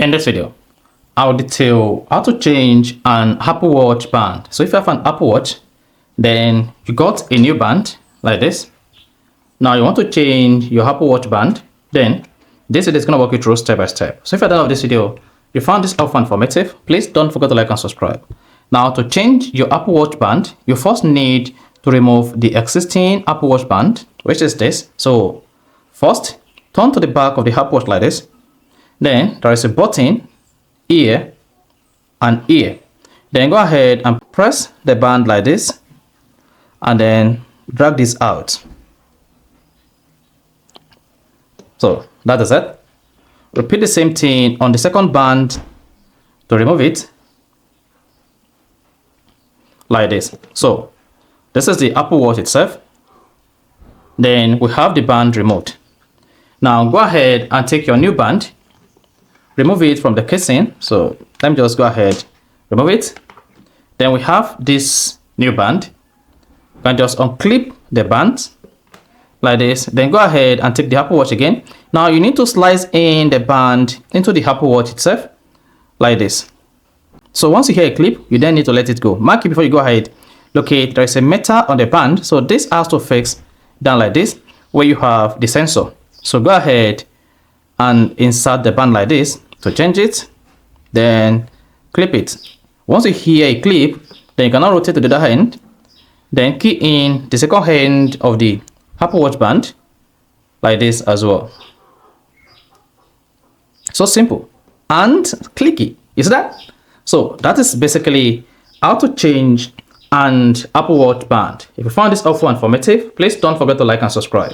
In this video, I'll detail how to change an Apple Watch band. So if you have an Apple Watch, then you got a new band like this. Now you want to change your Apple Watch band, then this video is going to walk you through step by step. So if you're done with this video, you found this helpful and informative, please don't forget to like and subscribe. Now to change your Apple Watch band, you first need to remove the existing Apple Watch band, which is this. So first, turn to the back of the Apple Watch like this. Then there is a button here and here. Then go ahead and press the band like this and then drag this out. So that is it. Repeat the same thing on the second band to remove it like this. So this is the Apple Watch itself. Then we have the band removed. Now go ahead and take your new band, remove it from the casing. So let me just go ahead, remove it. Then we have this new band. You can just unclip the band like this. Then go ahead and take the Apple Watch again. Now you need to slice in the band into the Apple Watch itself like this. So once you hear a clip, you then need to let it go. Mark it before you go ahead. Locate, there is a metal on the band. So this has to fix down like this where you have the sensor. So go ahead and insert the band like this to change it. Then clip it. Once you hear a clip, then you can now rotate to the other end. Then key in the second end of the Apple Watch band like this as well. So simple and clicky. Is that? So that is basically how to change an Apple Watch band. If you found this helpful and informative, please don't forget to like and subscribe.